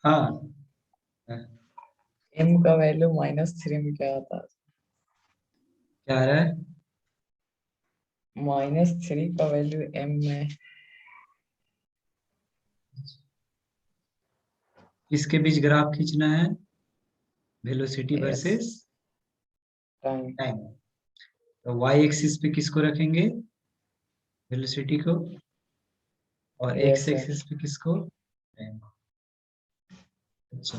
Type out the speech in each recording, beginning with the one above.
हाँ, m का value -3 में क्या आता है? क्या आ रहा है? -3 का वैल्यू m में किसके बीच ग्राफ खींचना है? Velocity yes versus time. Time. तो वाई एक्सिस पे किसको रखेंगे? वेलोसिटी को। और यस एक्स सर। एक्सिस पे किसको? टाइम। अच्छा,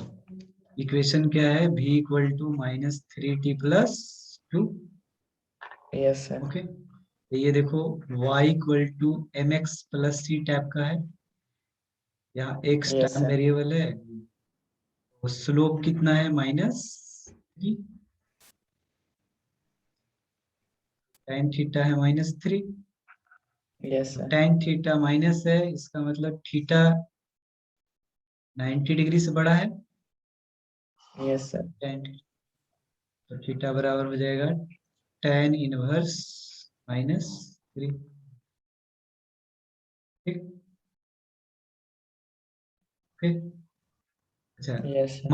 इक्वेशन क्या है? v equal to -3t+2। Yes sir. Okay, तो ये देखो y equal to mx+c type का है। यहाँ x yes time sir. Variable है। तो स्लोप कितना है? -3। tan थीटा है -3। Yes sir. tan theta minus है, इसका मतलब थीटा 90 डिग्री से बड़ा है। Yes sir. tan, तो थीटा बराबर हो जाएगा tan इनवर्स -3। ठीक, ठीक। अच्छा, यस सर।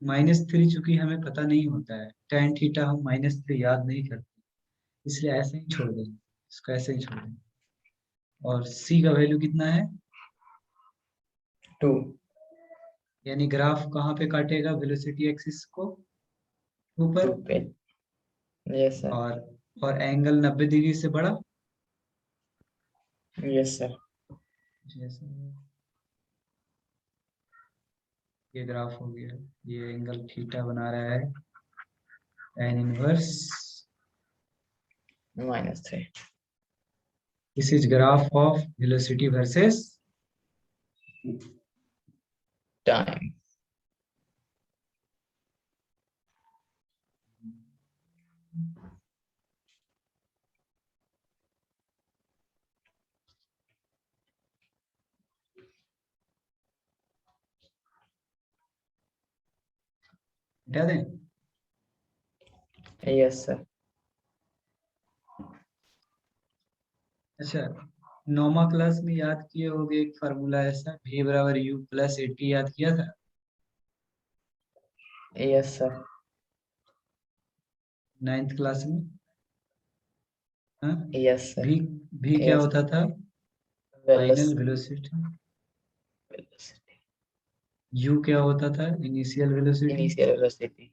-3 चूंकि हमें पता नहीं होता है, tan थीटा हम -3 याद नहीं करते, इसलिए ऐसे ही छोड़ देंगे, इसको ऐसे ही छोड़ देंगे। और c का वैल्यू कितना है? 2। यानी ग्राफ कहाँ पे काटेगा वेलोसिटी एक्सिस को? ऊपर। 2 पे। Yes sir. और एंगल 90 डिग्री से बड़ा। Yes sir. जैसे ये ग्राफ हो गया, ये एंगल थीटा बना रहा है tan inverse. -3 this is graph of velocity versus. Time. हटा दें? Yes sir. अच्छा, नौमा क्लास में याद किए होंगे एक फार्मूला ऐसा, v बराबर u प्लस एटी, याद किया था? Yes sir. नाइन्थ क्लास में। हाँ, यस सर। v v क्या यस। होता था? Final velocity. वेलोसिटी। u क्या होता था? Initial velocity. Initial velocity.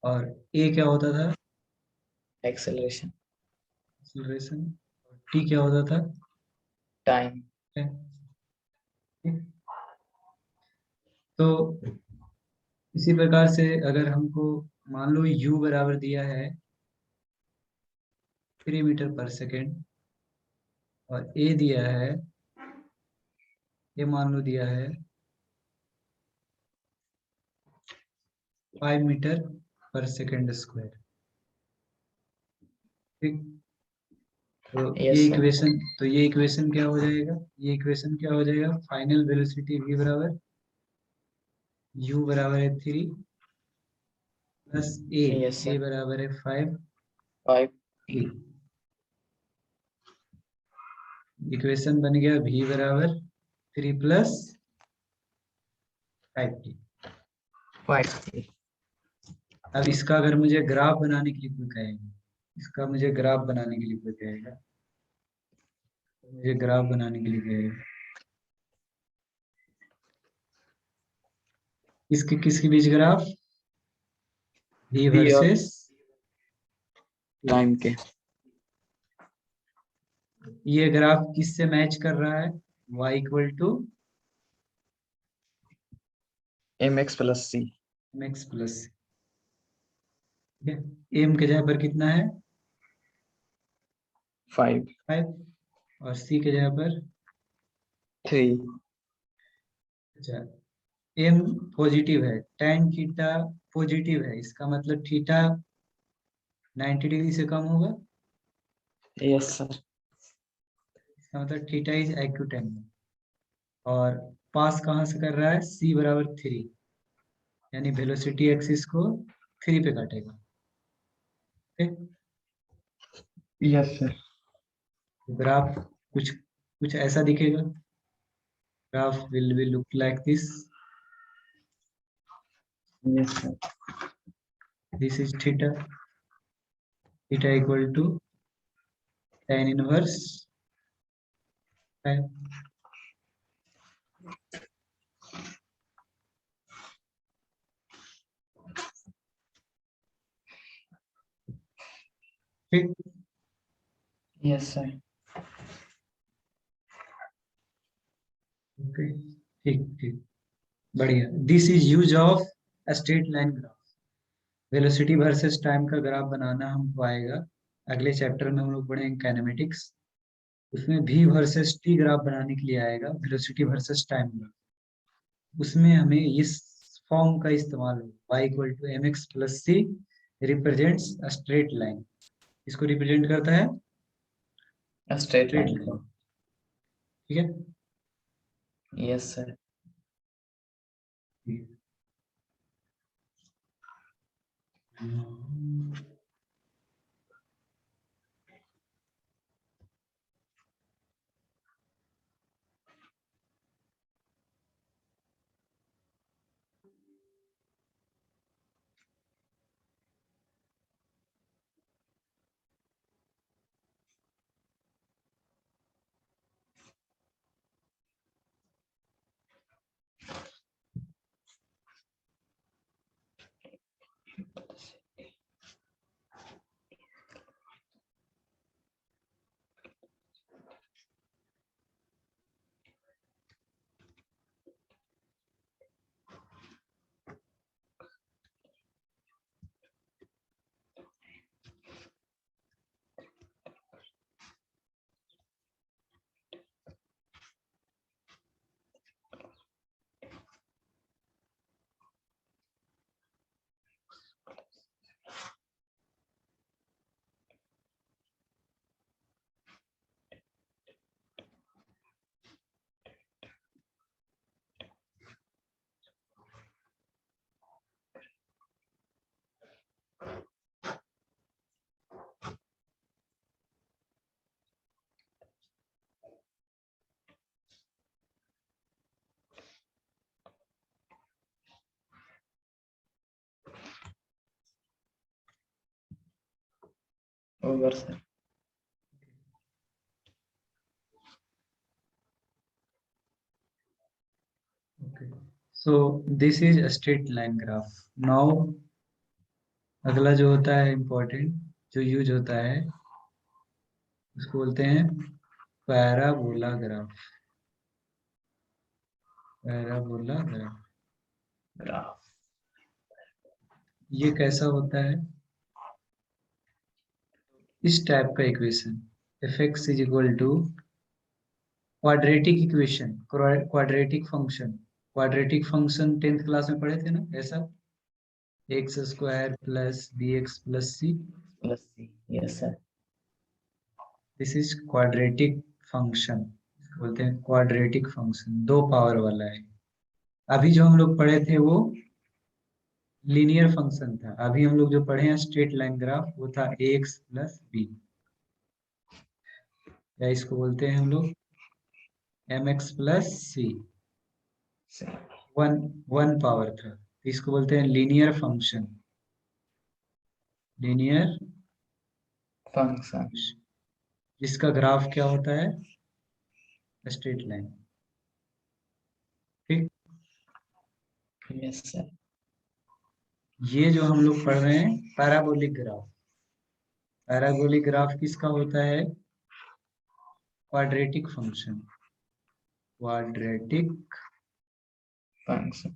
और a क्या होता था? एक्सेलरेशन। एक्सीलरेशन। t क्या होता था? टाइम। तो इसी प्रकार से अगर हमको मान लो u बराबर दिया है 3 मीटर पर सेकेंड, और a दिया है, ये मान लो दिया है 5 मीटर पर सेकेंड स्क्वायर। ठीक, तो ये यस सर। इक्वेशन, क्या हो जाएगा? ये इक्वेशन क्या हो जाएगा? फाइनल वेलोसिटी v बराबर u बराबर है 3 plus a। Yes a sir. बराबर है 5 5। t। इक्वेशन बन गया v बराबर 3 + 5t। 5। अब इसका अगर मुझे ग्राफ बनाने के लिए कोई कहेगा, इसका मुझे ग्राफ बनाने के लिए कोई कहेगा, तो मुझे ग्राफ बनाने के लिए कहेगा, किसके किसके बीच ग्राफ? v बी और वर्सेस। टाइम के। ये ग्राफ किससे मैच कर रहा है? y equal to mx+c। mx+। ठीक है, m के जगह पर कितना है? 5। 5। और c के जगह पर 3। अच्छा, m पॉजिटिव है, tan थीटा पॉजिटिव है, इसका मतलब थीटा 90 डिग्री से कम होगा। Yes sir. इसका मतलब थीटा इज एक्यूटेंट। और पास कहाँ से कर रहा है? c बराबर 3, यानी वेलोसिटी एक्सिस को 3 पे काटेगा। ठीक, यस सर। तो ग्राफ कुछ कुछ ऐसा दिखेगा। graph will be look like this. Yes, sir. This is theta. Theta equal to tan inverse 5. ठीक, Yes, sir. ओके, ठीक ठीक, बढ़िया. This is use of straight line graph. Velocity versus time का ग्राफ बनाना हमको आएगा. अगले चैप्टर में हम लोग पढ़ेंगे काइनेमेटिक्स. उसमें v वर्सेस t ग्राफ बनाने के लिए आएगा, वेलोसिटी वर्सेस टाइम ग्राफ. उसमें हमें इस फॉर्म का इस्तेमाल होगा. y equal to M X plus C represents a straight line. इसको रिप्रेजेंट करता है A straight straight line. Line. ठीक है. Yes, sir. Over, sir. Okay. So this is a straight line graph. Now अगला जो होता है इम्पोर्टेंट, जो यूज होता है, उसको बोलते हैं parabola graph. Parabola graph Graph. ये कैसा होता है? इस टाइप का equation, F X is equal to quadratic equation, quadratic function. Quadratic function 10th class में पढ़े थे ना, ऐसा X square plus B x plus C. Plus C. Yes, sir. This is quadratic function. बोलते हैं क्वाड्रेटिक फंक्शन, 2 पावर वाला है. अभी जो हम लोग पढ़े थे वो लीनियर फंक्शन था. अभी हम लोग जो पढ़े हैं स्ट्रेट लाइन ग्राफ, वो था ax प्लस बी, या इसको बोलते हैं हम लोग mx प्लस सी. C. वन पावर था, तो इसको बोलते हैं लीनियर फंक्शन. Linear Function. जिसका ग्राफ क्या होता है? Straight line. ठीक. Yes, sir. ये जो हम लोग पढ़ रहे हैं पैराबोलिक ग्राफ. पैराबोलिक ग्राफ किसका होता है? Quadratic function. Quadratic Function.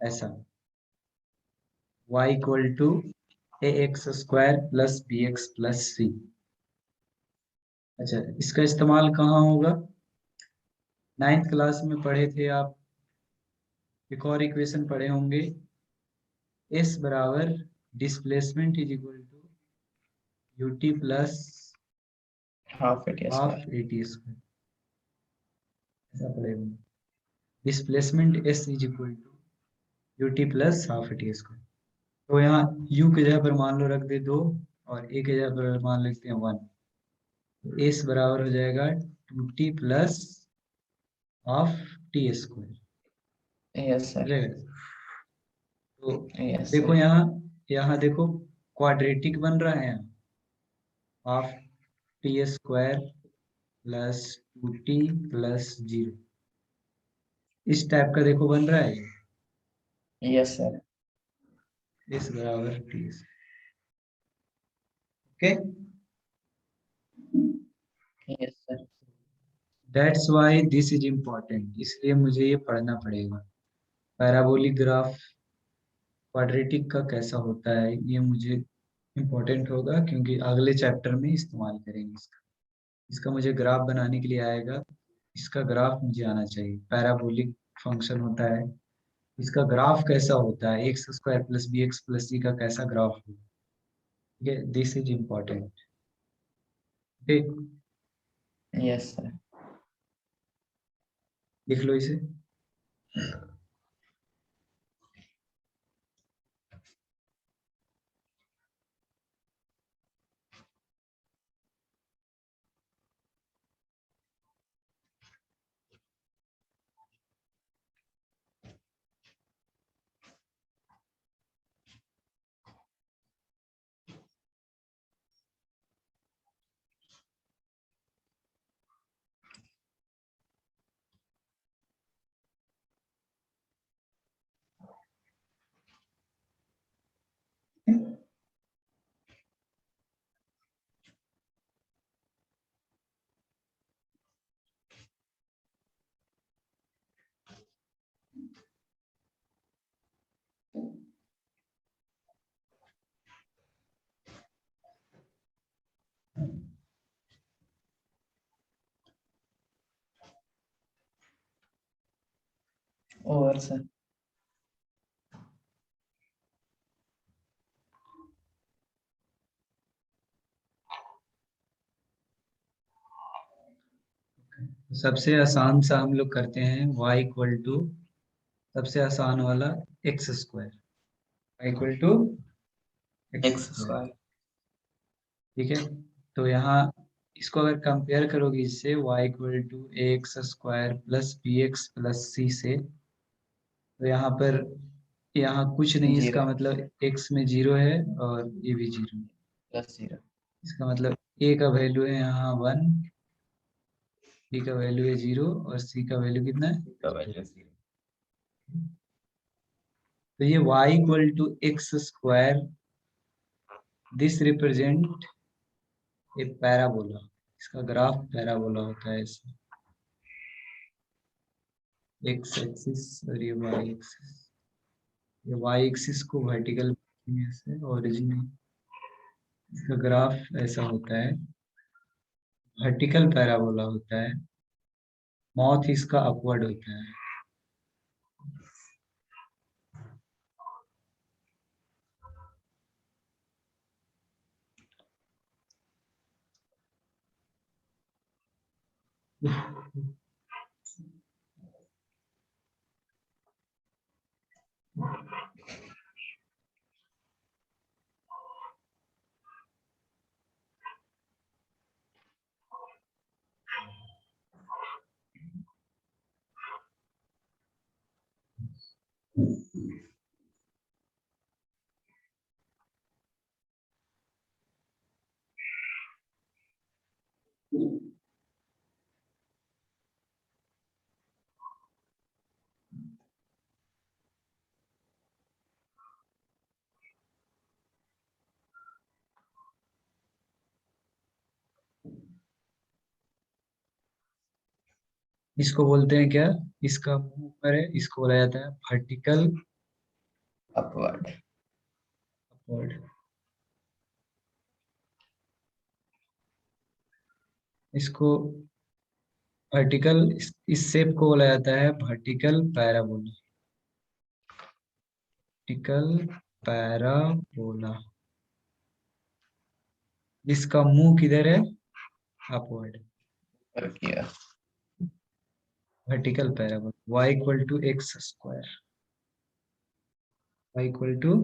ऐसा y equal to a x square plus B x plus c. अच्छा, इसका इस्तेमाल कहाँ होगा? 9th क्लास में पढ़े थे आप, एक और इक्वेशन पढ़े होंगे, s बराबर displacement is equal to ut plus Half it, yes, half sir. at square. ऐसा पढ़े होंगे. Displacement s is equal to ut plus half at square. तो यहाँ u की जगह पर मान लो रख दे 2, और a की जगह पर मान लेते हैं 1. तो s बराबर हो जाएगा 2t plus half T square. Yes sir. तो यस देखो सर। यहाँ देखो क्वाड्रेटिक बन रहा है यहाँ, half T square plus 2t plus 0, इस टाइप का देखो बन रहा है ये। Yes sir. इस बराबर T, okay. Yes sir. That's why this is important, इसलिए मुझे ये पढ़ना पड़ेगा। पैराबोलिक ग्राफ क्वाड्रेटिक का कैसा होता है, ये मुझे इम्पोर्टेंट होगा, क्योंकि अगले चैप्टर में इस्तेमाल करेंगे इसका। इसका मुझे ग्राफ बनाने के लिए आएगा, इसका ग्राफ मुझे आना चाहिए। पैराबोलिक फंक्शन होता है, इसका ग्राफ कैसा होता है, x square plus B x plus c का कैसा ग्राफ होगा, ठीक है। दिस इज इम्पोर्टेंट, ठीक। Yes sir. लिख लो इसे। और सर। सबसे आसान सा हम लोग करते हैं y इक्वल टू, सबसे आसान वाला X square, y equal to X X square, square. ठीक है। तो यहाँ इसको अगर कंपेयर करोगे इससे, y equal to x square plus B x plus c से, तो यहाँ पर यहाँ कुछ नहीं, जीरो इसका मतलब x में 0 है और ये भी 0 है। प्लस जीरो इसका मतलब a का वैल्यू है यहाँ 1, b का वैल्यू है 0 और c का वैल्यू कितना है। का वैल्यू जीरो। तो ये y equal to x square, this represent a parabola, इसका ग्राफ पैराबोला होता है इसमें, एक्स एक्सिस और ये वाई एक्सिस। ये वाई एक्सिस को वर्टिकल से ओरिजिन, इसका ग्राफ ऐसा होता है, वर्टिकल पैराबोला होता है, माउथ इसका अपवर्ड होता है। इसको बोलते हैं क्या, इसका मुंह ऊपर है, इसको बोला जाता है वर्टिकल अपवर्ड। अपवर्ड। इसको वर्टिकल, इस शेप को बोला जाता है वर्टिकल पैराबोला, वर्टिकल पैराबोला। इसका मुंह किधर है, अपवर्ड, और किया vertical parabola. y equal to x square, y equal to,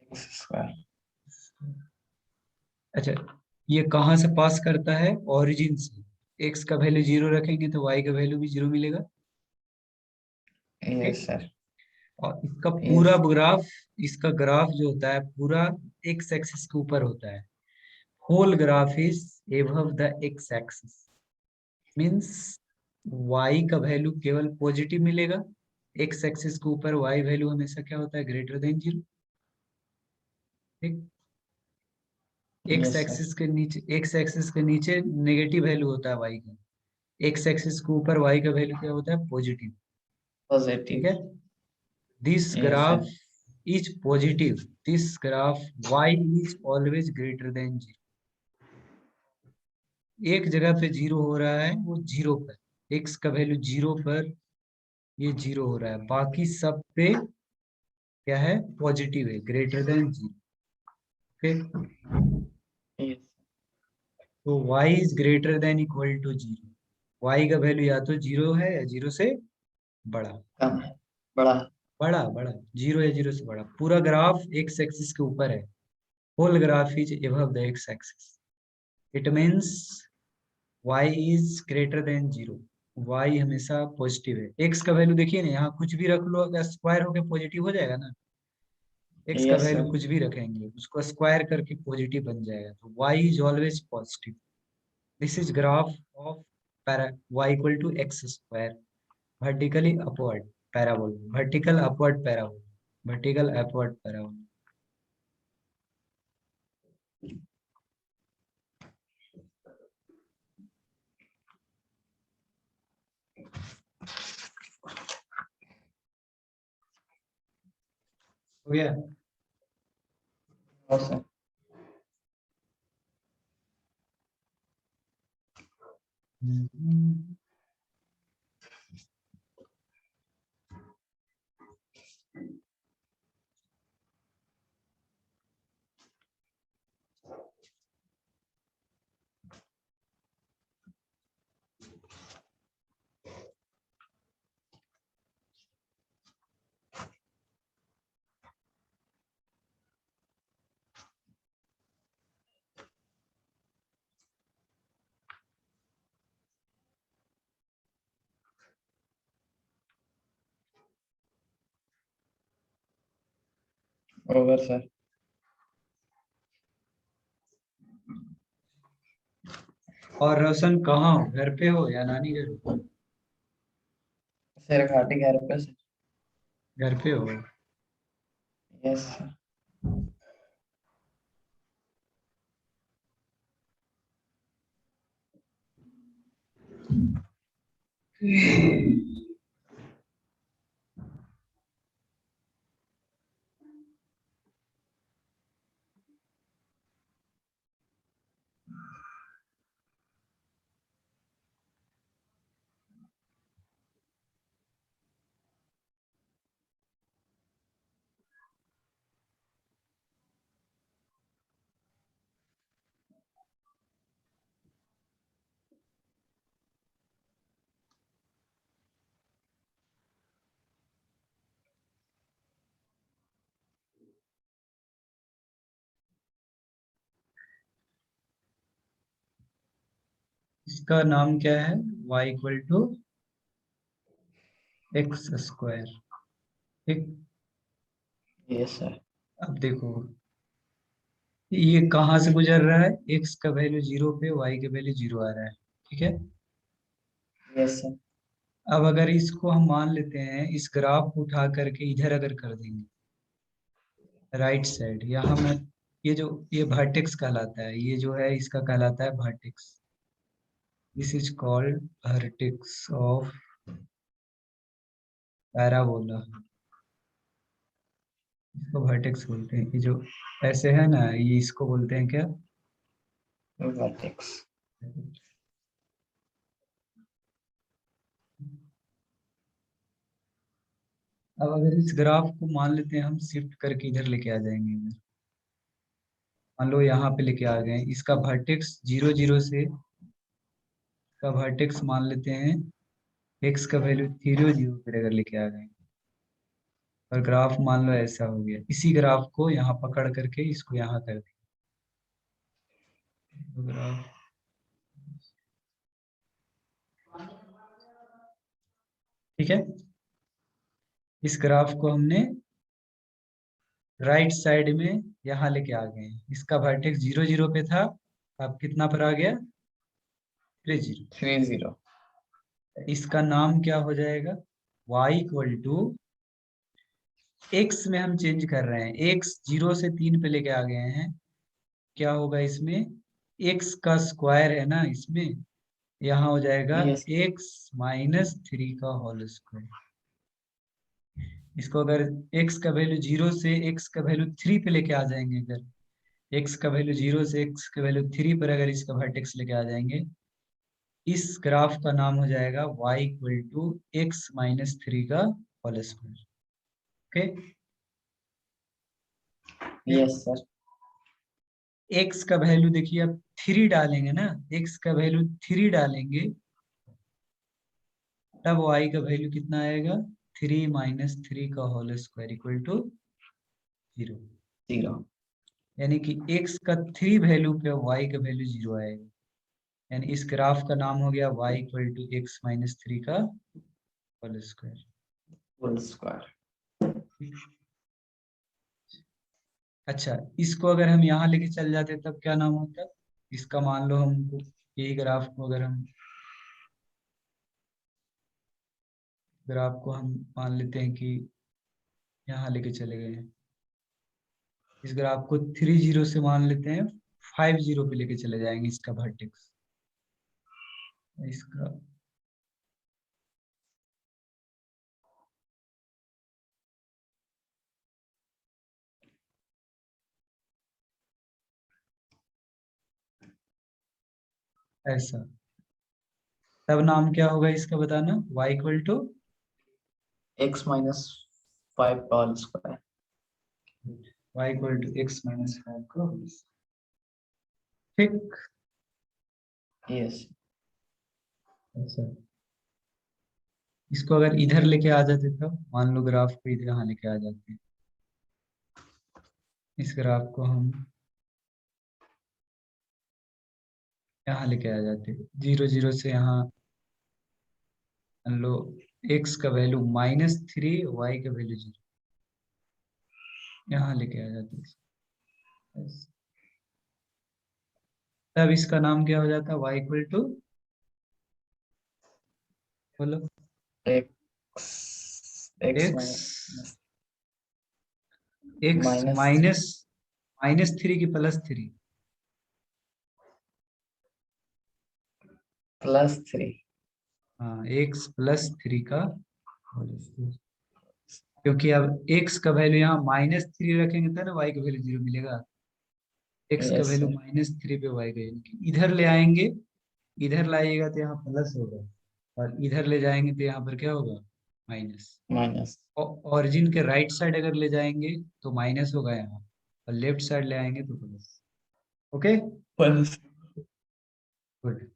x square. अच्छा, ये कहाँ से पास करता है, ओरिजिन से, x का वैल्यू 0 रखेंगे तो y का वैल्यू भी 0 मिलेगा। Yes sir. और इसका पूरा यस। ग्राफ, इसका ग्राफ जो होता है पूरा x एक्सिस के ऊपर होता है। Whole graph is above the x axis, means y का वैल्यू केवल पॉजिटिव मिलेगा। x एक्सिस के ऊपर y वैल्यू हमेशा क्या होता है, ग्रेटर देन 0। ठीक, x यस सर। एक्सिस के नीचे, x एक्सिस के नीचे नेगेटिव वैल्यू होता है y का, x एक्सिस के ऊपर y का वैल्यू क्या होता है, पॉजिटिव। ठीक पॉजिटिव। है, this yes graph sir. is positive, this graph y is always greater than 0। एक जगह पे 0 हो रहा है, वो 0 पर, x का वैल्यू 0 पर ये 0 हो रहा है, बाकी सब पे क्या है, पॉजिटिव है, ग्रेटर देन 0। फिर यस। तो y is greater than equal to 0, y का वैल्यू या तो 0 है या 0 से बड़ा। कम है। बड़ा। बड़ा बड़ा, 0 या 0 से बड़ा। पूरा ग्राफ x एक्सिस के ऊपर है, whole graph is above the x axis, it means y is greater than 0। y हमेशा पॉजिटिव है। x का वैल्यू देखिए ना, यहाँ कुछ भी रख लो, अगर स्क्वायर होके पॉजिटिव हो जाएगा ना। x का यस वैल्यू सर। कुछ भी रखेंगे, उसको स्क्वायर करके पॉजिटिव बन जाएगा, तो y is always positive. This is graph of para y equal to x square, vertically upward parabola, vertical upward parabola, vertical upward parabola. हो गया। और सर। हम्म। Over sir. और रोशन कहाँ हो, घर पे हो या नानी घर हो? सर घाटी 11 पे सर। घर पे हो। Yes sir. इसका नाम क्या है, y equal to x square. ठीक, यस सर। अब देखो ये कहाँ से गुजर रहा है, x का वैल्यू 0 पे y का वैल्यू 0 आ रहा है। ठीक है, यस सर। अब अगर इसको हम मान लेते हैं, इस ग्राफ को उठा करके इधर अगर कर देंगे राइट साइड, यहाँ मैं ये जो ये वर्टेक्स कहलाता है, ये जो है इसका कहलाता है vertex. This is called vertex of parabola, इसको वर्टेक्स बोलते हैं। ये जो ऐसे है ना, ये इसको बोलते हैं क्या, वर्टेक्स। अब अगर इस ग्राफ को मान लेते हैं हम, शिफ्ट करके इधर लेके आ जाएंगे इधर, मान लो यहाँ पे लेके आ गए, इसका वर्टेक्स 0 0 से, इसका वर्टेक्स मान लेते हैं x का वैल्यू 0 0 पर अगर लेके आ गए, और ग्राफ मान लो ऐसा हो गया, इसी ग्राफ को यहाँ पकड़ करके इसको यहाँ कर दें, तो ग्राफ ठीक है, इस ग्राफ को हमने राइट साइड में यहाँ लेके आ गए हैं। इसका वर्टेक्स 0 0 पे था, अब कितना पर आ गया? 3 0। 3 0। इसका नाम क्या हो जाएगा? y इक्वल टू x में हम चेंज कर रहे हैं, x 0 से 3 पे लेके आ गए हैं। क्या होगा इसमें? x का स्क्वायर है ना इसमें, यहाँ हो जाएगा यस x माइनस 3 का होल स्क्वायर। इसको अगर x का वैल्यू 0 से x का वैल्यू 3 पे लेके आ जाएंगे, अगर x का वैल्यू 0 से x का वैल्यू 3 पर अगर इसका वर्टेक्स लेके आ जाएंगे, इस ग्राफ का नाम हो जाएगा y equal to X minus 3 का whole square. Okay, yes sir. x का वैल्यू देखिए, अब 3 डालेंगे ना, x का वैल्यू 3 डालेंगे, तब y का वैल्यू कितना आएगा? 3 माइनस 3 का होल स्क्वायर इक्वल टू 0। 0। यानी कि x का 3 वैल्यू पे y का वैल्यू 0 आएगा। यानी इस ग्राफ का नाम हो गया y equal to X minus 3 का होल स्क्वायर। Whole square. अच्छा, इसको अगर हम यहाँ लेके चल जाते तब क्या नाम होता? इसका मान लो हमको, यही ग्राफ को अगर हम, ग्राफ को हम मान लेते हैं कि यहाँ लेके चले गए हैं, इस ग्राफ को 3 0 से मान लेते हैं 5 0 पे लेके चले जाएंगे इसका वर्टेक्स। इसका ऐसा, तब नाम क्या होगा इसका बताना? y equal to x minus 5 का whole square. y equal to X minus 5 का होल स्क्वायर। ठीक, यस। ऐसा। इसको अगर इधर लेके आ जाते तब, मान लो ग्राफ को इधर यहाँ लेके आ जाते, इस ग्राफ को हम यहाँ लेके आ जाते, 0 0 से यहाँ मान लो x का वैल्यू -3, y का वैल्यू 0, यहाँ लेके आ जाते। तब इसका नाम क्या हो जाता? y इक्वल टू, बोलो, x x x minus x minus minus -3 की +3, +3। हाँ x +3 का होल स्क्वायर। क्योंकि अब x का वैल्यू यहाँ -3 रखेंगे तब ना y का वैल्यू 0 मिलेगा। x का यस वैल्यू सर। -3 पे y का, यानी कि इधर ले आएंगे, इधर लाइएगा तो यहाँ प्लस होगा, और इधर ले जाएंगे तो यहाँ पर क्या होगा? माइनस। माइनस। ऑरिजिन के राइट साइड अगर ले जाएंगे तो माइनस होगा यहाँ, और लेफ्ट साइड ले आएंगे तो plus. Okay, plus. Good.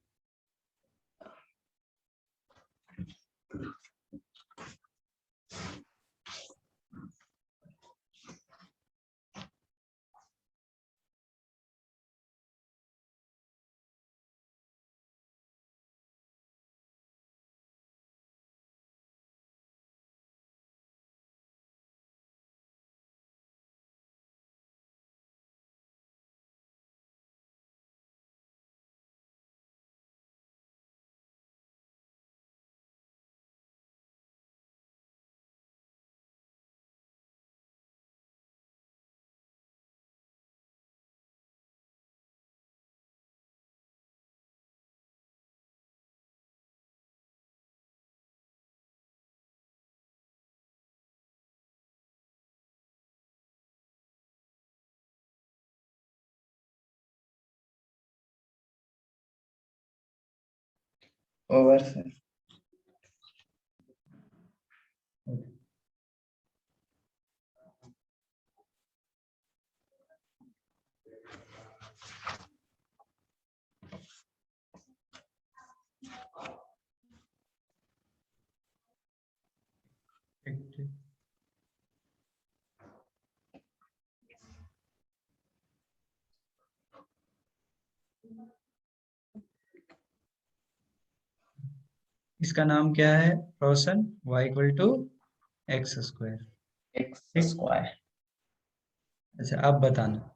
Over sir. ठीक ठीक। इसका नाम क्या है Roshan, y equal to x square. X ठीक, स्क्वायर। अच्छा अब बताना।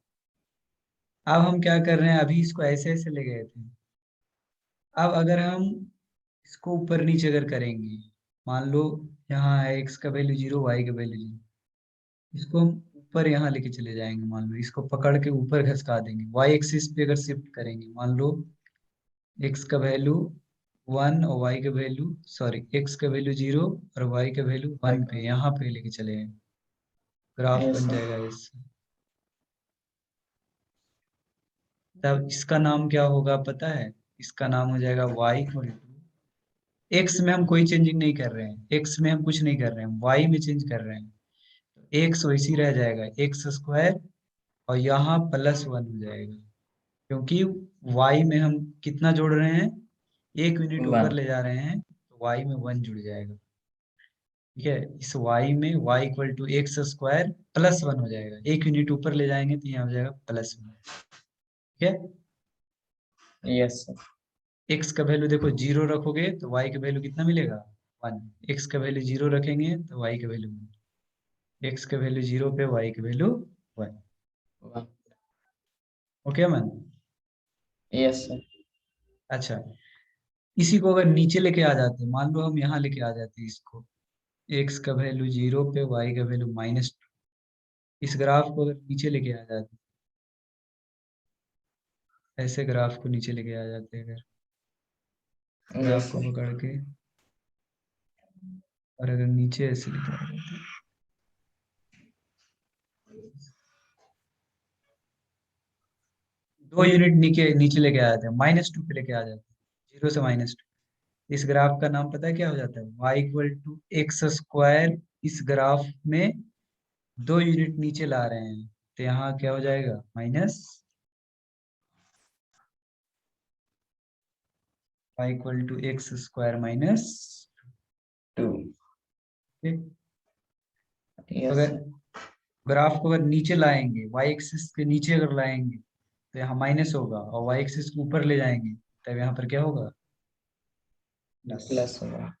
अब हम क्या कर रहे हैं, अभी इसको ऐसे ऐसे ले गए थे। अब अगर हम इसको ऊपर नीचे अगर करेंगे, मान लो यहाँ है x का वैल्यू 0, y का वैल्यू 0, इसको हम ऊपर यहाँ लेके चले जाएंगे, मान लो इसको पकड़ के ऊपर घसका देंगे, y एक्सिस पे अगर शिफ्ट करेंगे, मान लो x का वैल्यू 1 और y का वैल्यू, सॉरी x का वैल्यू 0 और y का वैल्यू 1 पे यहाँ पे लेके चले गए, ग्राफ यस बन सर। जाएगा इससे। तब इसका नाम क्या होगा पता है, इसका नाम हो जाएगा y इक्वल टू, x में हम कोई चेंजिंग नहीं कर रहे हैं, x में हम कुछ नहीं कर रहे हैं, y में चेंज कर रहे हैं, तो x वैसी रह जाएगा एक्स स्क्वायर, और यहाँ +1 हो जाएगा, क्योंकि y में हम कितना जोड़ रहे हैं, 1 यूनिट ऊपर 1। ले जा रहे हैं, तो y में 1 जुड़ जाएगा। ठीक है, इस y में y equal to x square +1 हो जाएगा, 1 यूनिट ऊपर ले जाएंगे तो यहाँ हो जाएगा +1। ठीक है, यस सर। x का वैल्यू देखो 0 रखोगे तो y का वैल्यू कितना मिलेगा 1, x का वैल्यू 0 रखेंगे तो y का वैल्यू 1, x का वैल्यू 0 पे y का वैल्यू 1। 1। ओके मन। Yes sir. अच्छा, इसी को अगर नीचे लेके आ जाते, मान लो हम यहाँ लेके आ जाते इसको, x का वैल्यू 0 पे y का वैल्यू -2, इस ग्राफ को अगर नीचे लेके आ जाते, ऐसे ग्राफ को नीचे लेके आ जाते अगर, ग्राफ यस को सर। पकड़ के, और अगर नीचे ऐसे लेके आ जाते, 2 यूनिट नीचे नीचे लेके आ जाते हैं, -2 पे लेके आ जाते हैं, 0 से -2, इस ग्राफ का नाम पता है क्या हो जाता है, y equal to x square. इस ग्राफ में 2 यूनिट नीचे ला रहे हैं, तो यहाँ क्या हो जाएगा y equal to x square minus. 2। Yes अगर सर। ग्राफ को अगर नीचे लाएंगे, y एक्सिस के नीचे अगर लाएंगे तो यहाँ माइनस होगा, और y एक्सिस को ऊपर ले जाएंगे तब यहाँ पर क्या होगा प्लस। प्लस होगा।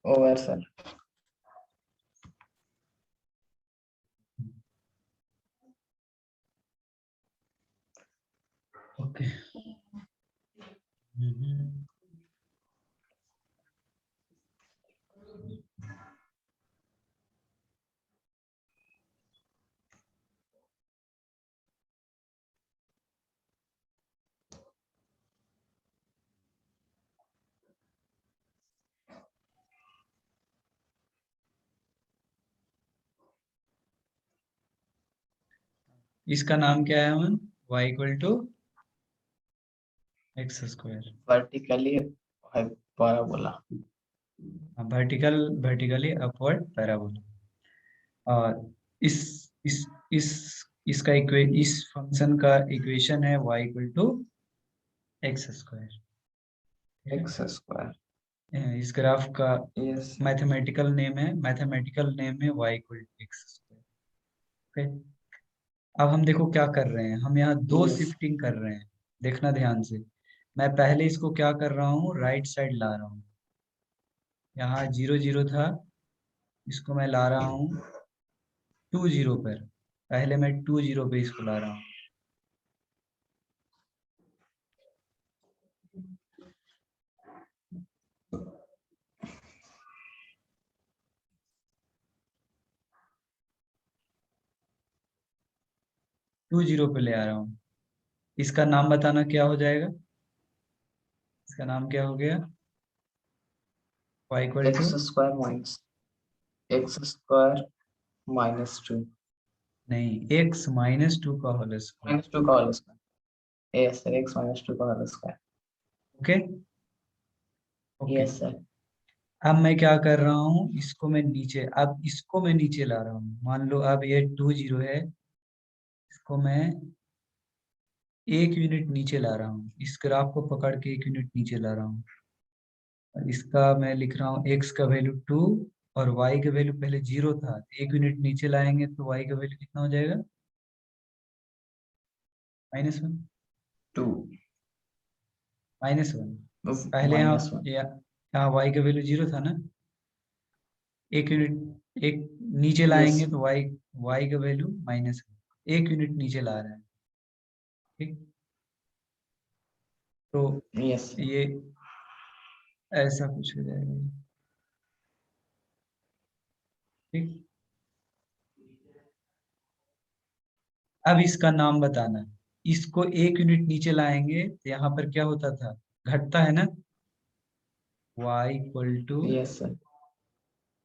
Over sir. ओके, इसका नाम क्या है Aman, y equal to x square, vertically parabola. Vertical, vertically upward parabola. और इस इस इस इसका इस फंक्शन का इक्वेशन है y equal to x square. X square. इस ग्राफ का यस। मैथमेटिकल नेम है, y equal to x square. Okay, अब हम देखो क्या कर रहे हैं, हम यहाँ दो यस। शिफ्टिंग कर रहे हैं, देखना ध्यान से। मैं पहले इसको क्या कर रहा हूँ, राइट साइड ला रहा हूँ, यहाँ 0 0 था, इसको मैं ला रहा हूँ 2 0 पर, पहले मैं 2 0 पे इसको ला रहा हूँ। 2 0 पे ले आ रहा हूँ, इसका नाम बताना क्या हो जाएगा, इसका नाम क्या हो गया, y equal to x square minus X square -2। नहीं, x -2 का होल स्क्वायर। -2 का whole square. Yes sir, x -2 का whole square. Okay okay. Yes sir. अब मैं क्या कर रहा हूँ, इसको मैं नीचे, अब इसको मैं नीचे ला रहा हूँ। मान लो अब ये 2 0 है, इसको मैं 1 यूनिट नीचे ला रहा हूँ। इस ग्राफ को पकड़ के 1 यूनिट नीचे ला रहा हूँ। और इसका मैं लिख रहा हूँ x का वैल्यू 2 और y का वैल्यू पहले 0 था। 1 यूनिट नीचे लाएंगे तो y का वैल्यू कितना हो जाएगा? -1। 2 -1। पहले -1। यहाँ y का वैल्यू 0 था ना। 1 यूनिट एक नीचे यस लाएंगे तो y का वैल्यू -1। 1 यूनिट नीचे ला रहा है। ठीक। तो यस ये ऐसा कुछ हो जाएगा। ठीक। अब इसका नाम बताना। इसको 1 यूनिट नीचे लाएंगे तो यहाँ पर क्या होता था? घटता है ना। y equal to yes sir.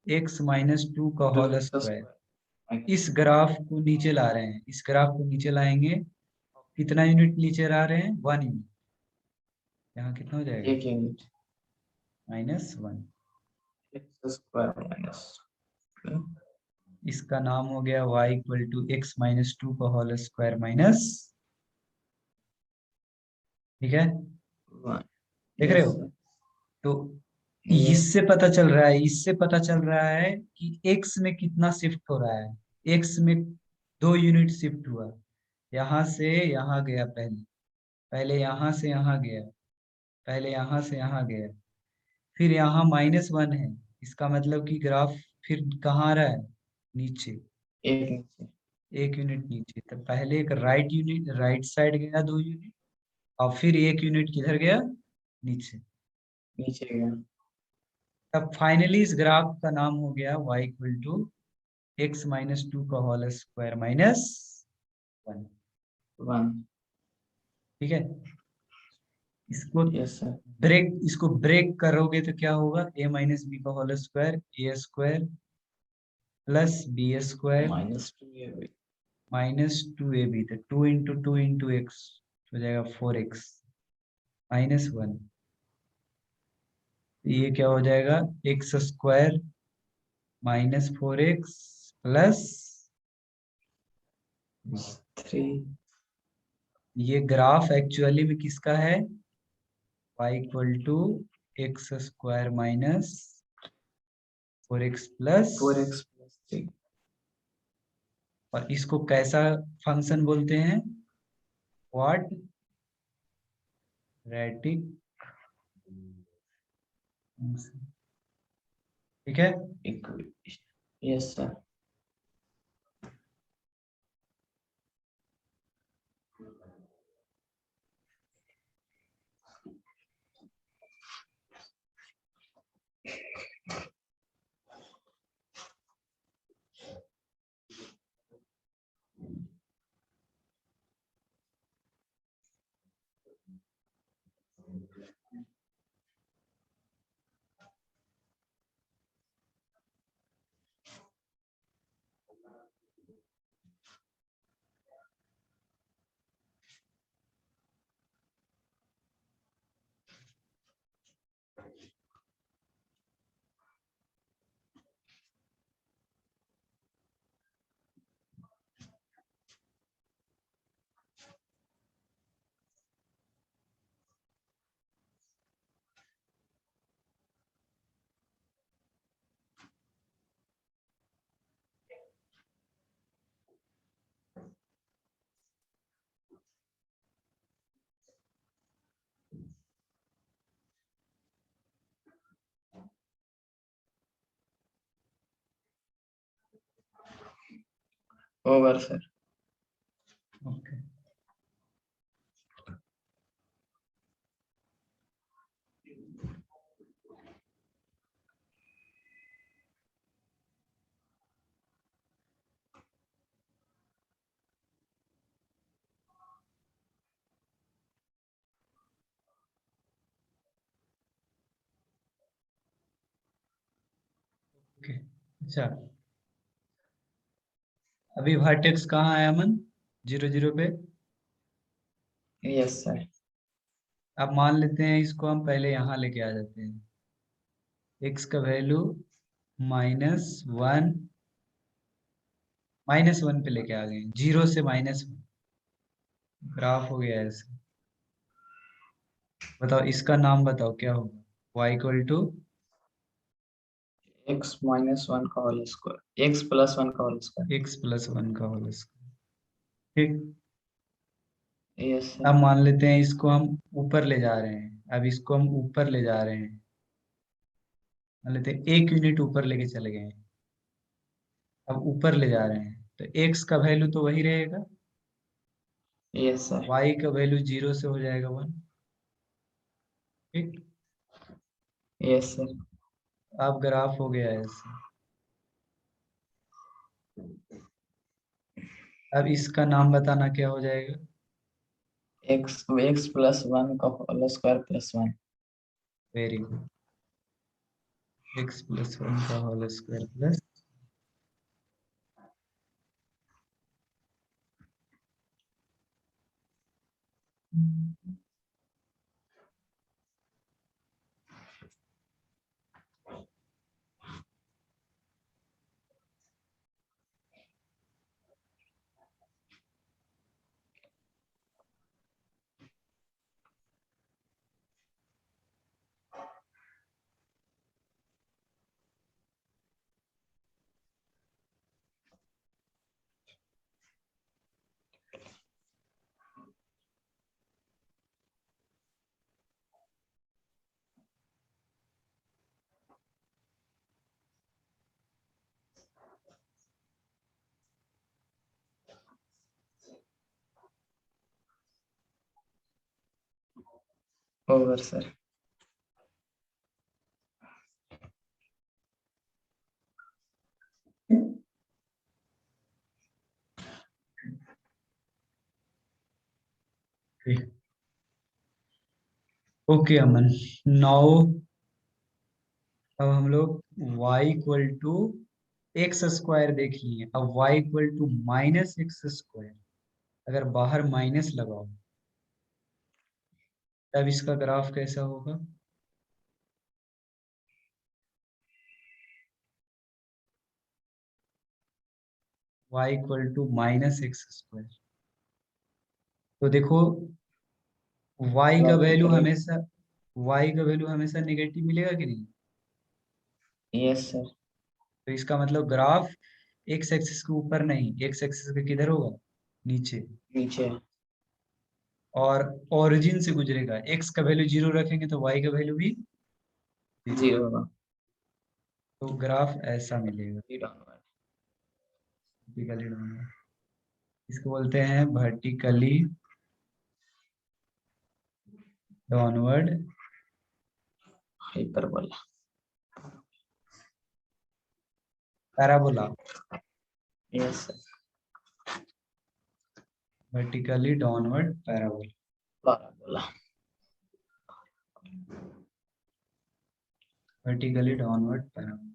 x -2 का 2 होल x स्क्वायर। स्क्वायर। इस ग्राफ को नीचे ला रहे हैं, इस ग्राफ को नीचे लाएंगे। कितना यूनिट नीचे ला रहे हैं? 1 यूनिट। यहाँ कितना हो जाएगा? 1 यूनिट। -1। x square minus. इसका नाम हो गया y इक्वल टू x -2 का होल स्क्वायर माइनस। ठीक है, देख रहे यस हो? सर। तो यस। इससे पता चल रहा है कि x में कितना शिफ्ट हो रहा है। x में 2 यूनिट शिफ्ट हुआ। यहाँ से यहाँ गया, पहले पहले यहाँ से यहाँ गया, पहले यहाँ से यहाँ गया, फिर यहाँ -1 है। इसका मतलब कि ग्राफ फिर कहाँ आ रहा है? नीचे। 1 नीचे। 1 यूनिट नीचे। तो पहले एक राइट साइड गया 2 यूनिट, और फिर 1 यूनिट किधर गया? नीचे। नीचे गया। तब फाइनली इस ग्राफ का नाम हो गया y इक्वल टू x -2 का होल स्क्वायर -1। 1। ठीक है। इसको यस सर। इसको ब्रेक करोगे तो क्या होगा? a -b का whole square, a square plus b square -2 -2ab। तो 2 × 2 × x हो जाएगा 4x -1। ये क्या हो जाएगा? x square -4x plus 3। ये ग्राफ एक्चुअली में किसका है? y equal to x square -4x plus. 4x + 3। और इसको कैसा फंक्शन बोलते हैं? Quadratic function. ठीक है। Equation. Yes sir. Over sir. Okay. Okay. अच्छा, अभी वर्टेक्स कहाँ है अमन? 0 0 पे। Yes sir. अब मान लेते हैं इसको हम पहले यहाँ लेके आ जाते हैं। x का वैल्यू -1 -1 पे लेके आ गए, 0 से -1। ग्राफ हो गया ऐसे। बताओ इसका नाम बताओ क्या होगा? y इक्वल टू x -1 का होल स्क्वायर, x +1 का होल स्क्वायर। x + 1 का होल स्क्वायर। ठीक। Yes sir. अब मान लेते हैं इसको हम ऊपर ले जा रहे हैं। अब इसको हम ऊपर ले जा रहे हैं, मान लेते हैं 1 यूनिट ऊपर लेके चले गए हैं। अब ऊपर ले जा रहे हैं तो x का वैल्यू तो वही रहेगा, यस सर। y का वैल्यू 0 से हो जाएगा 1। ठीक। Yes sir. अब ग्राफ हो गया ऐसे। अब इसका नाम बताना क्या हो जाएगा? x +1 का whole square +1। Very good. x + 1 का whole square plus. Over sir. Okay Aman, now अब हम लोग y equal to x square देख लिए। अब y इक्वल टू -x²। अगर बाहर माइनस लगाओ तब इसका ग्राफ कैसा होगा? y equal to -x²। तो देखो y का वैल्यू हमेशा नेगेटिव मिलेगा कि नहीं? Yes sir. तो इसका मतलब ग्राफ एक्स एक्सिस के ऊपर नहीं, एक्स एक्सिस के किधर होगा? नीचे। नीचे। और ओरिजिन से गुजरेगा। x का वैल्यू 0 रखेंगे तो y का वैल्यू भी 0। 0 होगा। तो ग्राफ ऐसा मिलेगा। 0। वर्टिकली डाउनवर्ड, इसको बोलते हैं vertically downward hyperbola. Parabola. Yes sir. Vertically downward parabola. Parabola. Vertically downward parabola.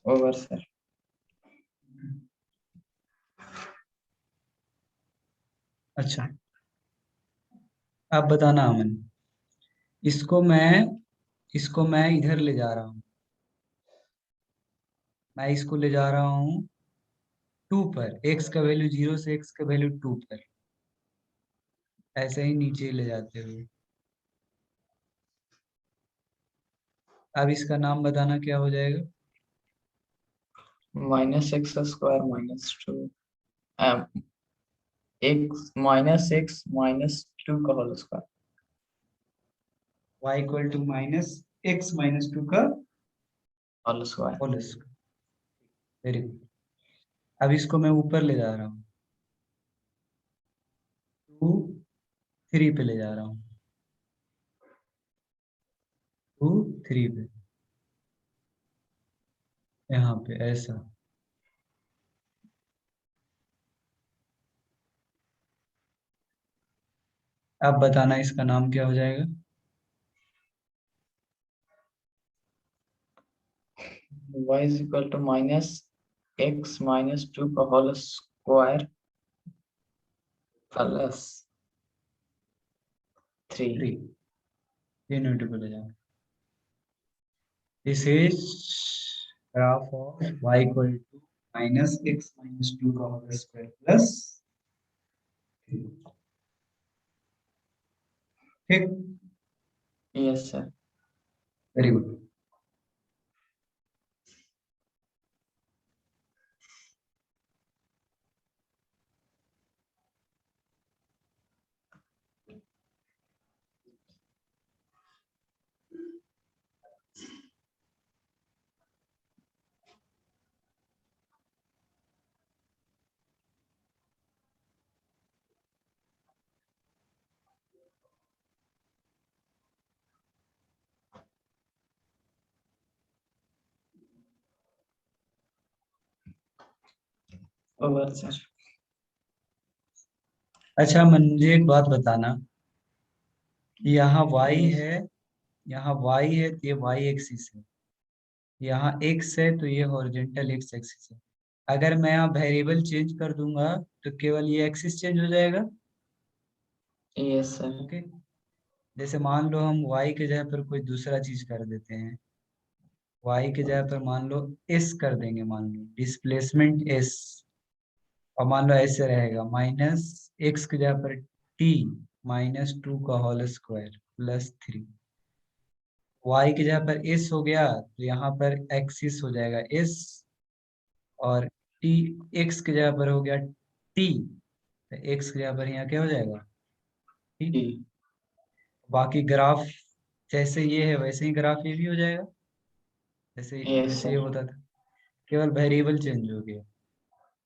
Over sir. अच्छा, अब बताना अमन, इसको मैं इधर ले जा रहा हूँ। मैं इसको ले जा रहा हूँ 2 पर। x का वैल्यू 0 से x का वैल्यू 2 पर, ऐसे ही नीचे ले जाते हुए। अब इसका नाम बताना क्या हो जाएगा? -x² -2 -x -2 का whole square. y equal to -x² x minus 2 का whole square. Whole square. Very good. अब इसको मैं ऊपर ले जा रहा हूँ, 2 3 पे ले जा रहा हूँ, 2 3 पे, यहाँ पे ऐसा। अब बताना इसका नाम क्या हो जाएगा। y is equal to minus X minus 2 का होल स्क्वायर प्लस 3। 3, ये न्यूटन पे ले जाओ। This is graph of y equal to minus X minus 2 का होल स्क्वायर प्लस 3। ठीक, yes sir. Very good. Over sir. अच्छा मुझे एक बात बताना, यहाँ y है, यहाँ y है तो ये y एक्सिस है, यहाँ x है तो ये हॉरिजॉन्टल x एक्सिस है। अगर मैं यहाँ वेरिएबल चेंज कर दूंगा तो केवल ये एक्सिस चेंज हो जाएगा। Yes sir. ओके, जैसे मान लो हम y के जगह पर कोई दूसरा चीज कर देते हैं, y के जगह पर मान लो s कर देंगे, मान लो डिस्प्लेसमेंट s, और मान लो ऐसे रहेगा माइनस x की जगह पर t माइनस 2 का होल स्क्वायर प्लस 3। y की जगह पर s हो गया तो यहाँ पर एक्सिस हो जाएगा s, और t x की जगह पर हो गया t, तो x की जगह पर यहाँ क्या हो जाएगा t। जी। बाकी ग्राफ जैसे ये है वैसे ही ग्राफ ये भी हो जाएगा, जैसे यस जैसे ये सर। होता था, केवल वेरिएबल चेंज हो गया।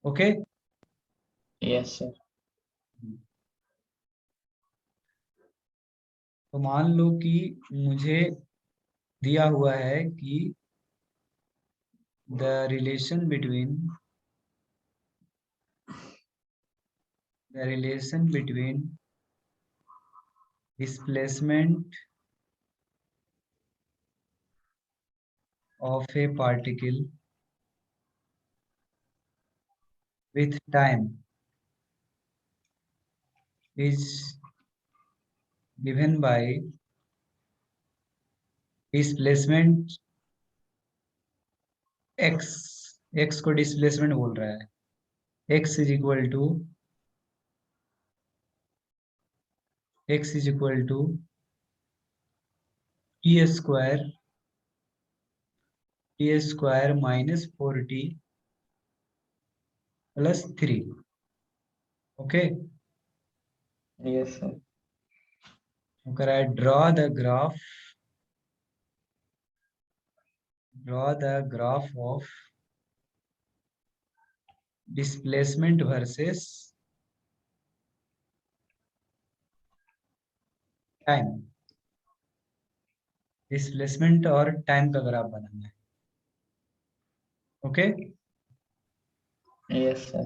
Okay, yes sir. तो मान लो कि मुझे दिया हुआ है कि the relation between displacement of a particle with time is given by displacement x, x को डिस्प्लेसमेंट बोल रहा है, x is equal to t square minus 4t plus 3। Okay, yes sir. करा है draw the graph of displacement versus time, displacement और time का graph बनाना है। Okay, yes sir.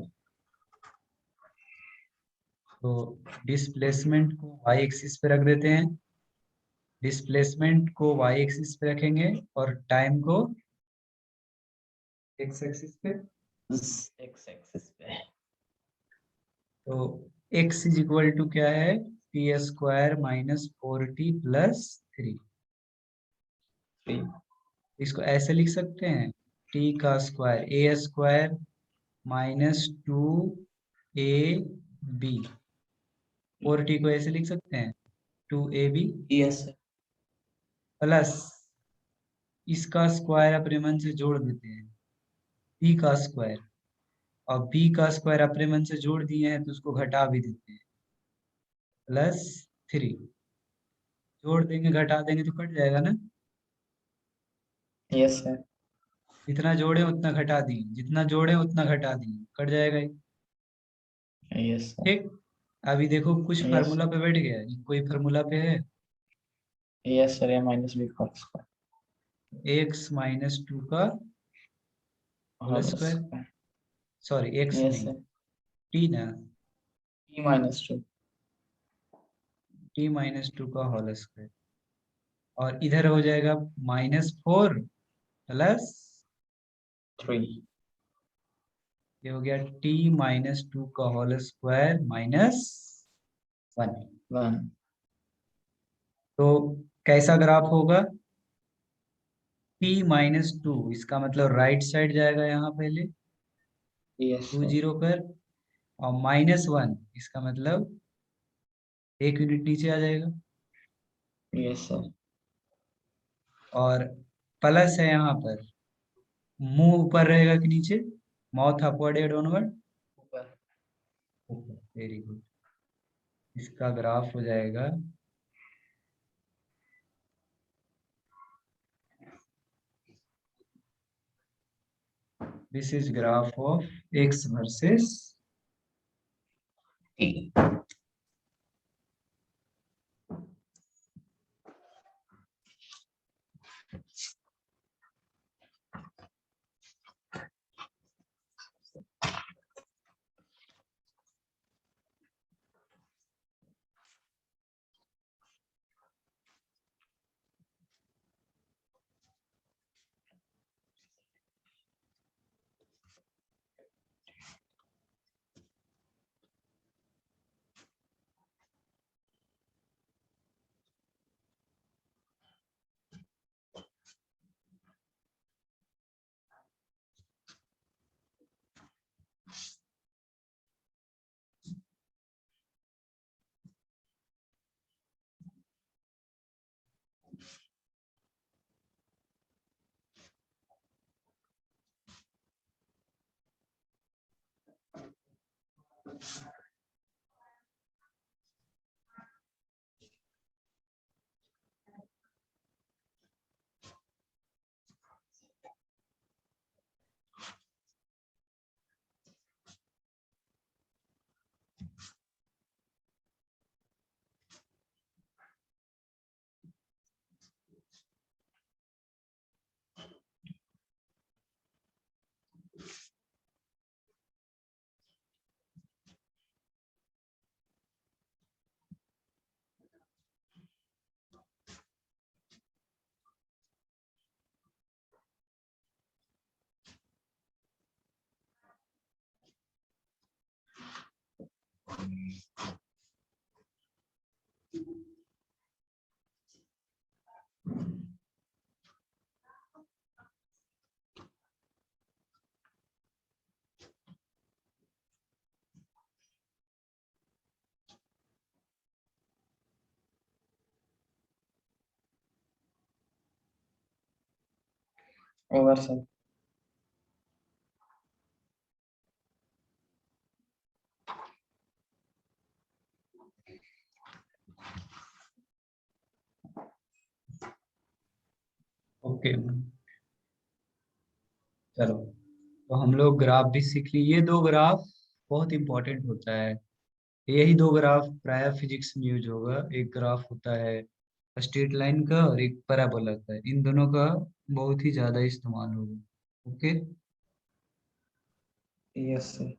तो डिस्प्लेसमेंट को y एक्सिस पे रख देते हैं, डिस्प्लेसमेंट को y एक्सिस पे रखेंगे और टाइम को x एक्सिस पे। एक्स एक्सिस पे। तो x इज इक्वल टू क्या है, T square minus 4t plus 3। 3। इसको ऐसे लिख सकते हैं, t का square a square minus 2ab, 4t को ऐसे लिख सकते हैं 2ab यस सर। प्लस इसका स्क्वायर अपने मन से जोड़ देते हैं b का स्क्वायर, और b का स्क्वायर अपने मन से जोड़ दिए हैं तो उसको घटा भी देते हैं प्लस 3। जोड़ देंगे घटा देंगे तो कट जाएगा ना, यस सर। जितना जोड़े उतना घटा दी, जितना जोड़े उतना घटा दी, कट जाएगा ये। Yes sir. ठीक। अभी देखो कुछ यस। फार्मूला पे बैठ गया, ये कोई फार्मूला पे है। Yes sir, a minus b का स्क्वायर एक्स माइनस टू का whole whole square, square. Sorry x yes नहीं, सर। टी ना, e minus two. T minus two का होल स्क्वायर। और इधर हो जाएगा -4 प्लस, 3। ये हो गया टी माइनस टू का होल स्क्वायर -1। 1। तो कैसा ग्राफ होगा? t-2, इसका मतलब राइट साइड जाएगा यहाँ पहले यस 2 सर। 0 पर, और -1 इसका मतलब 1 यूनिट नीचे आ जाएगा। Yes sir. और प्लस है यहाँ पर, मुंह ऊपर रहेगा कि नीचे? माउथ अपवर्ड या डाउनवर्ड? ऊपर। ऊपर, वेरी गुड। इसका ग्राफ हो जाएगा this is graph of x versus T. Over sir. Okay. चलो, तो हम लोग ग्राफ भी सीख लिए। ये दो ग्राफ बहुत इंपॉर्टेंट होता है। यही दो ग्राफ प्राय फिजिक्स में यूज होगा। एक ग्राफ होता है स्ट्रेट लाइन का और एक पैराबोला का। इन दोनों का बहुत ही ज्यादा इस्तेमाल होगा। ओके। Yes sir.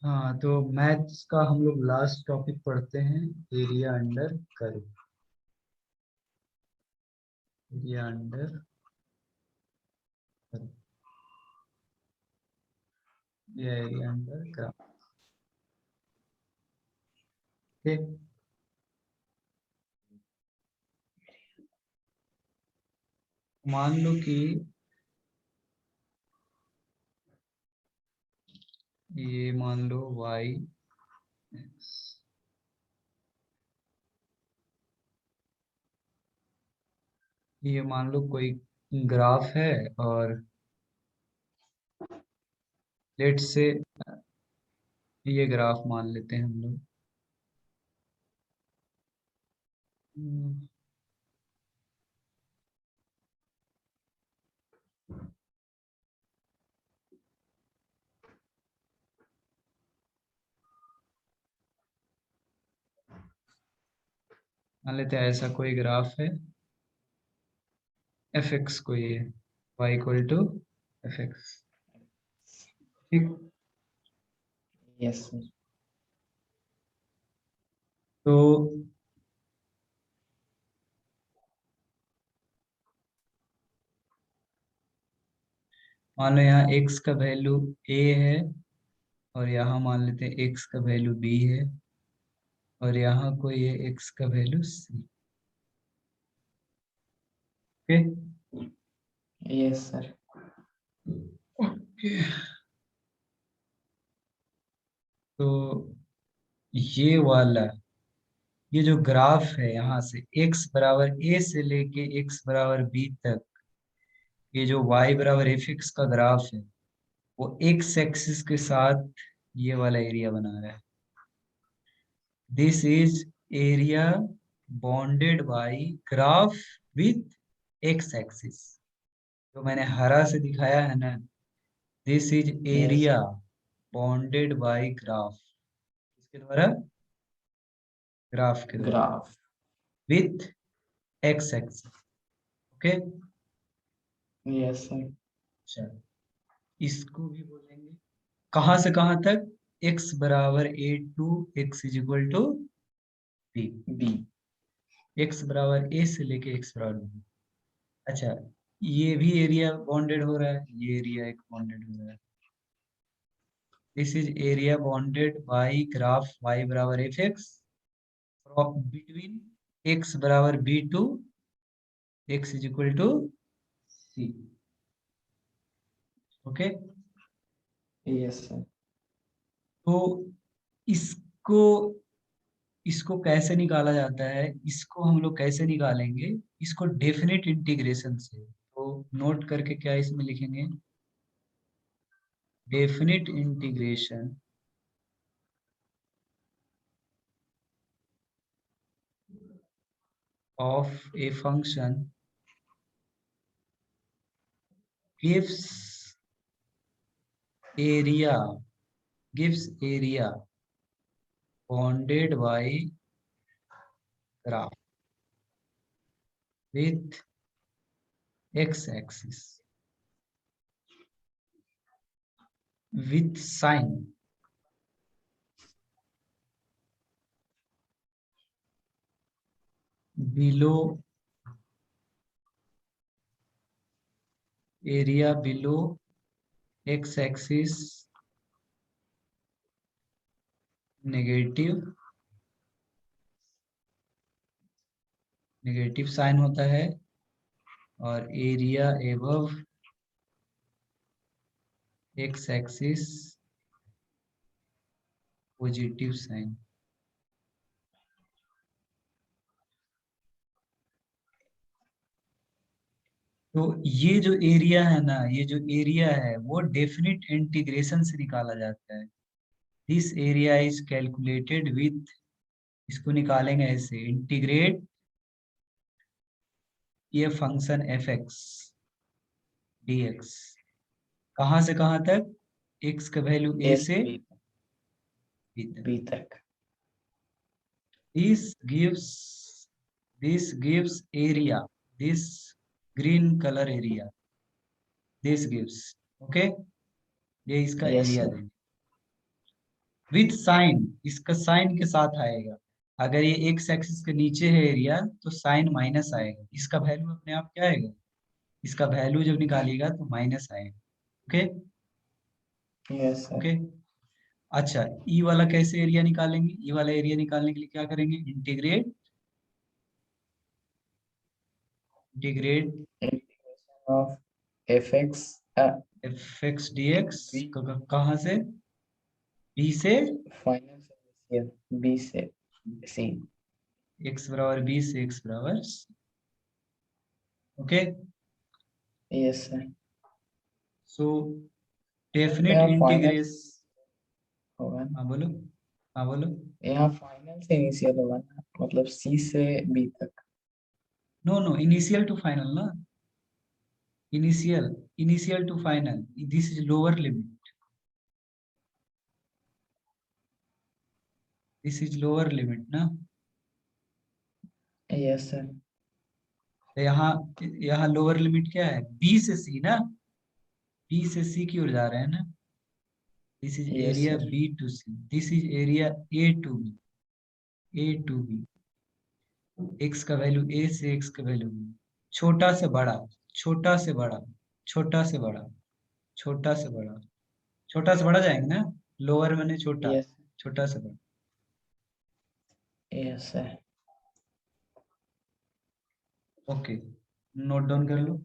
हाँ, तो मैथ्स का हम लोग लास्ट टॉपिक पढ़ते हैं, area under curve. Area under curve, ये एरिया अंडर कर्व। ठीक। मान लो कि ये मान लो y x, ये मान लो कोई ग्राफ है, और लेट से ये ग्राफ मान लेते हैं हम लोग। हम्म, मान लेते हैं ऐसा कोई ग्राफ है, एफ एक्स कोई है, y equal to f x, ठीक। Yes sir. तो मान लो यहाँ x का वैल्यू a है, और यहाँ मान लेते हैं x का वैल्यू b है, और यहाँ कोई है x का value c। Okay yes sir. Okay. तो ये वाला, ये जो ग्राफ है यहाँ से x बराबर a से लेके x बराबर b तक, ये जो y बराबर एफ एक्स का ग्राफ है, वो x एक्सिस के साथ ये वाला एरिया बना रहा है। This is area bounded by graph with x axis, जो मैंने हरा से दिखाया है ना, this is yes area bounded by graph, इसके द्वारा, ग्राफ के द्वारा, graph. With x axis. Okay, yes sir. चलो इसको भी बोलेंगे कहाँ से कहाँ तक, x बराबर a to x is equal to b, B. x बराबर a से लेके x बराबर b। अच्छा, ये भी एरिया बॉन्डेड हो रहा है, ये एरिया एक बॉन्डेड हो रहा है। This is area bounded by graph y बराबर एफ एक्स बिटवीन x बराबर b to x is equal to c। Okay, yes sir. तो इसको इसको कैसे निकाला जाता है, इसको हम लोग कैसे निकालेंगे, इसको डेफिनेट इंटीग्रेशन से। तो नोट करके क्या इसमें लिखेंगे, definite integration of a function gives area bounded by graph with x axis with sign below area below x axis negative sign होता है, और area above X axis positive sign. तो ये जो एरिया है ना, ये जो एरिया है वो डेफिनिट इंटीग्रेशन से निकाला जाता है। This area is calculated with, इसको निकालेंगे ऐसे, इंटीग्रेट ये function F x d x, कहाँ से कहाँ तक, एक्स का वैल्यू ए ए से से बी तक। बी तक। This gives area, this green colour area, this gives, okay, ये इसका यस एरिया सर। देंगे विथ साइन, इसका साइन के साथ आएगा। अगर ये एक्स एक्सिस के नीचे है एरिया, तो साइन माइनस आएगा, इसका वैल्यू अपने आप क्या आएगा, इसका वैल्यू जब निकालिएगा तो माइनस आएगा। Okay yes sir. ओके। अच्छा, ई वाला कैसे एरिया निकालेंगे, ई वाला एरिया निकालने के लिए क्या करेंगे, integrate integration of f x f x d x, b कहाँ से, बी से, फाइनल इनिशियल बी से सी। एक्स बराबर बी से एक्स बराबर, okay. Yes sir. So definite यहाँ फाइनल इंटीग्रेस, होगा ना, हाँ बोलो, हाँ बोलो। यहाँ फाइनल से इनिशियल होगा ना, मतलब सी से बी तक। No no, initial to final ना, initial to final, this is lower limit, this is lower limit ना। Yes sir. तो यहाँ लोअर लिमिट क्या है, बी से सी ना, बी से सी की ओर जा रहे हैं ना। This is yes area sir. B to C, this is area A to B, A to B. X का वैल्यू ए से एक्स का वैल्यू बी, छोटा से बड़ा, छोटा से बड़ा, छोटा से बड़ा, छोटा से बड़ा, छोटा से बड़ा जाएंगे ना, लोअर मैंने छोटा, यस। छोटा से बड़ा। Yes sir. Okay, note down कर लो।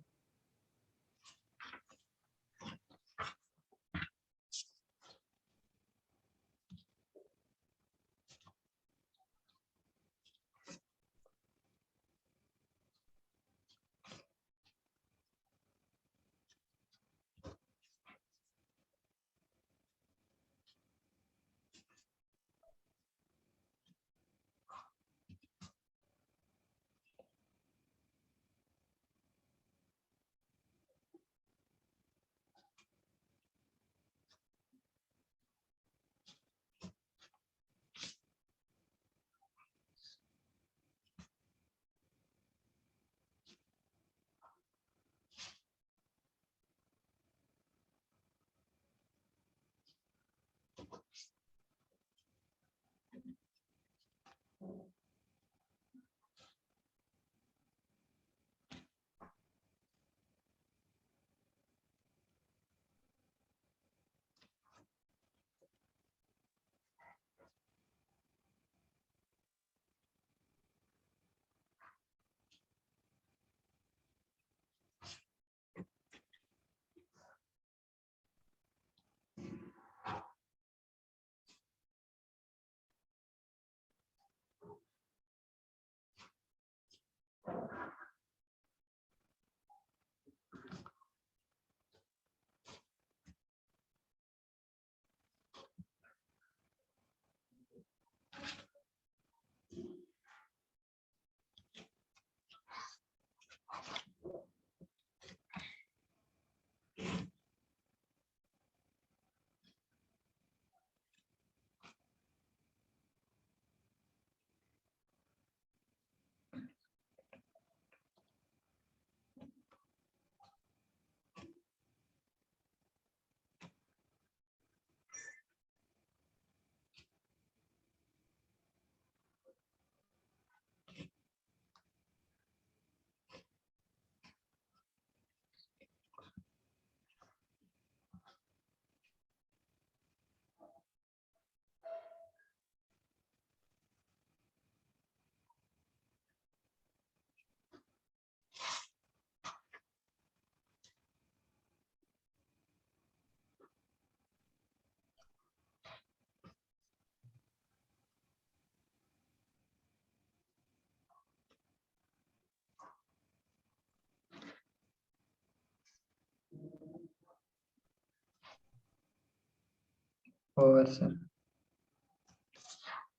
Over sir.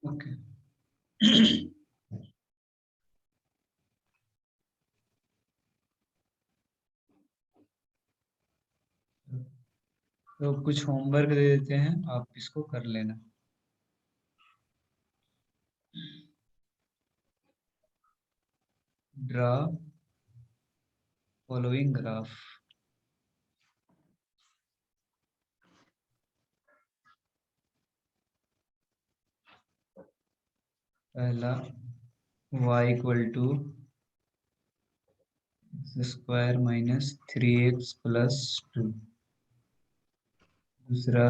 ओके। तो कुछ होमवर्क दे देते हैं, आप इसको कर लेना। Draw following graph. पहला y equal to square minus 3x plus 2। दूसरा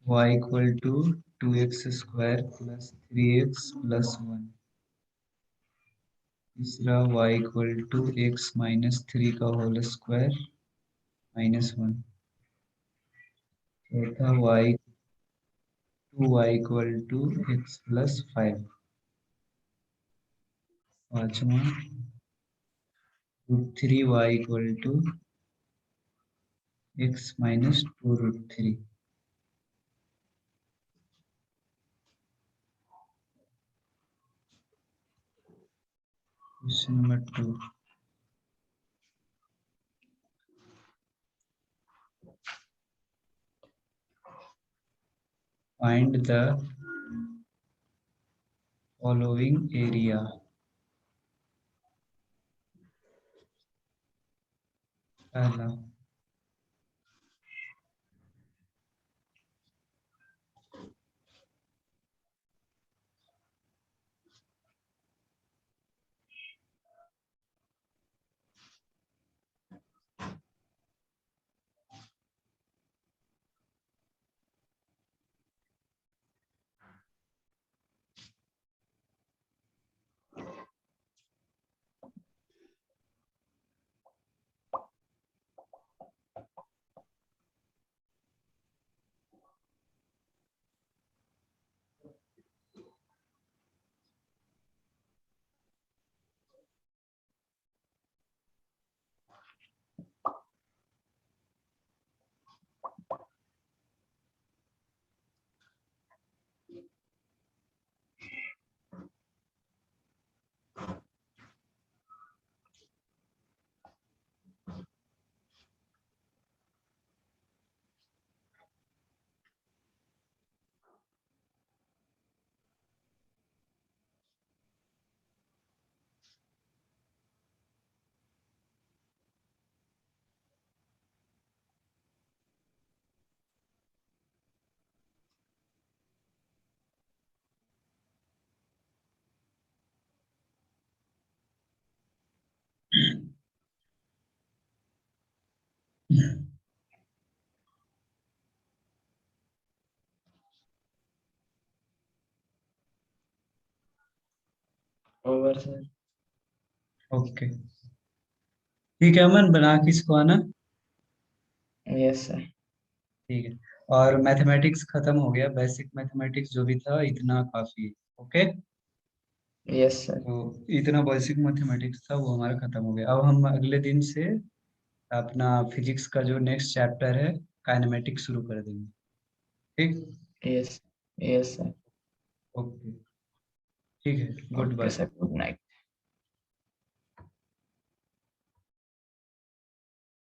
y equal to 2x square plus 3x plus 1। तीसरा y equal to x minus 3 का होल स्क्वायर माइनस 1। चौथा y equal to x plus 5। पांचवा √3 y equal to x minus 2√3। Question number 2, find the following area. पहला, over sir. Okay ठीक है अमन, बना के इसको आना। Yes sir. ठीक है, और मैथमेटिक्स खत्म हो गया, बेसिक मैथमेटिक्स जो भी था इतना काफी है। Okay, yes sir. तो इतना बेसिक मैथमेटिक्स था वो हमारा खत्म हो गया। अब हम अगले दिन से अपना फिजिक्स का जो नेक्स्ट चैप्टर है काइनेमेटिक्स शुरू कर देंगे। ठीक। यस। Yes sir. ओके ठीक है, good okay bye. Sir, good night.